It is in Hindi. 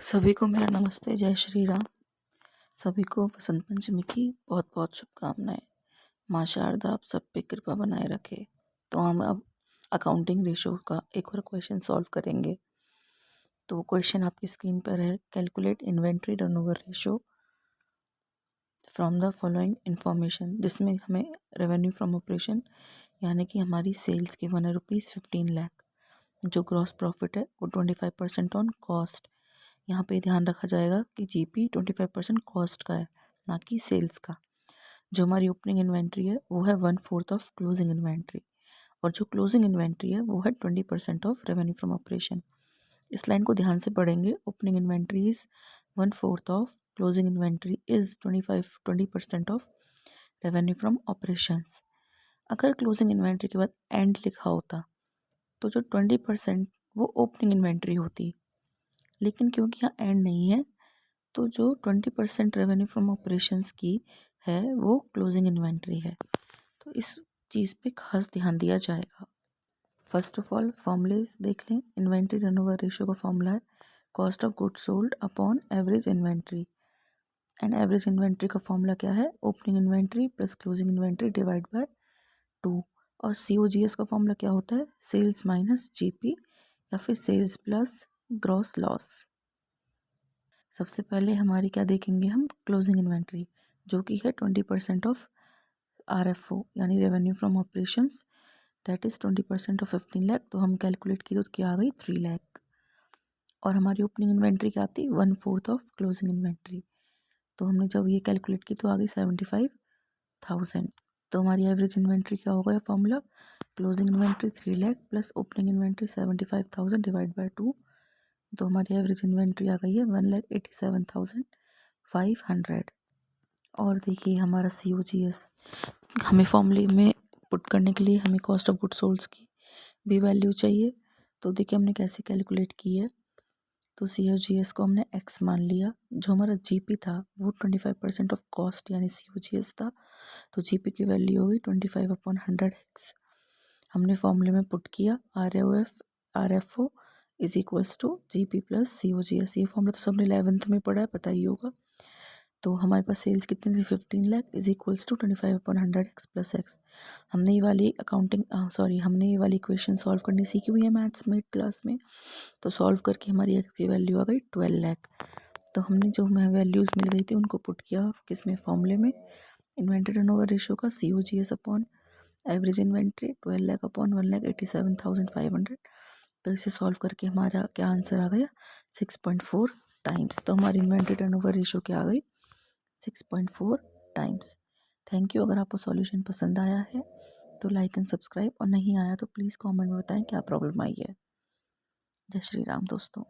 सभी को मेरा नमस्ते। जय श्री राम। सभी को वसंत पंचमी की बहुत बहुत शुभकामनाएं। माँ शारदा आप सब पे कृपा बनाए रखे। तो हम अब अकाउंटिंग रेशो का एक और क्वेश्चन सॉल्व करेंगे। तो क्वेश्चन आपकी स्क्रीन पर है। Calculate inventory turnover ratio from the following information, जिसमें हमें रेवेन्यू फ्रॉम ऑपरेशन यानी कि हमारी सेल्स की 1 रुपीज़ 15 लाख, जो ग्रॉस प्रॉफिट है वो 25% ऑन कॉस्ट। यहाँ पे ध्यान रखा जाएगा कि जीपी 25% कॉस्ट का है, ना कि सेल्स का। जो हमारी ओपनिंग इन्वेंट्री है वो है 1/4 ऑफ क्लोजिंग इन्वेंट्री, और जो क्लोजिंग इन्वेंट्री है वो है 20% ऑफ रेवेन्यू फ्रॉम ऑपरेशन। इस लाइन को ध्यान से पढ़ेंगे। Opening inventory is 1/4 of closing inventory is 20% of revenue from operations. अगर क्लोजिंग इन्वेंट्री के बाद एंड लिखा होता तो जो 20% वो ओपनिंग इन्वेंट्री होती, लेकिन क्योंकि यहाँ एंड नहीं है तो जो 20% रेवेन्यू फ्रॉम ऑपरेशंस की है वो क्लोजिंग इन्वेंट्री है। तो इस चीज़ पे खास ध्यान दिया जाएगा। फर्स्ट ऑफ ऑल फॉर्मूलेज देख लें। इन्वेंट्री टर्नओवर रेशियो का फॉर्मूला है cost of goods sold upon average inventory, and average inventory का फॉर्मूला क्या है? Opening inventory plus closing inventory divide by 2। और COGS का फॉर्मूला क्या होता है? सेल्स माइनस GP या फिर सेल्स प्लस ग्रॉस लॉस। सबसे पहले हमारी क्या देखेंगे हम? क्लोजिंग इन्वेंट्री, जो कि है 20% ऑफ RFO यानी revenue from operations, that is 20% of 15 lakh. तो हम कैलकुलेट की तो क्या आ गई? 3 लाख। और हमारी ओपनिंग इन्वेंट्री क्या आती? 1/4 ऑफ क्लोजिंग इन्वेंट्री। तो हमने जब ये कैलकुलेट की तो आ गई 75,000। तो हमारी एवरेज इन्वेंट्री क्या होगा? Formula closing inventory 3 lakh plus opening inventory 75,000 divide by 2। तो हमारी एवरेज इन्वेंट्री आ गई है 1,87,500। और देखिए हमारा COGS, हमें फॉर्मूले में पुट करने के लिए हमें कॉस्ट ऑफ गुड्स सोल्ड की भी वैल्यू चाहिए। तो देखिए हमने कैसे कैलकुलेट की है। तो COGS को हमने x मान लिया। जो हमारा GP था वो 25% ऑफ कॉस्ट यानी COGS था। तो GP की वैल्यू होगी 25/100x। हमने फॉर्मूले में पुट किया RFO is equals to GP plus COGS। ये फॉर्मूला तो सबने 11th में पढ़ा है, पता ही होगा। तो हमारे पास सेल्स कितनी थी? 15 lakh is equals to 25/100x plus x। हमने ये वाली हमने ये वाली इक्वेशन सॉल्व करनी सीखी हुई है मैथ्स में क्लास में। तो सॉल्व करके हमारी x की वैल्यू आ गई 12 लाख। तो हमने जो हमें वैल्यूज़ मिल गई थी उनको पुट किया किस में? फॉर्मूले में। इन्वेंट्री टर्नओवर रेशियो का COGS upon average inventory 12 lakh upon 1,87,500। तो इसे सॉल्व करके हमारा क्या आंसर आ गया? 6.4 टाइम्स। तो हमारी इन्वेंट्री टर्नओवर रेशियो क्या आ गई? 6.4 टाइम्स। Thank you. अगर आपको सॉल्यूशन पसंद आया है तो लाइक एंड सब्सक्राइब, और नहीं आया तो प्लीज़ कमेंट में बताएं क्या प्रॉब्लम आई है। जय श्री राम दोस्तों।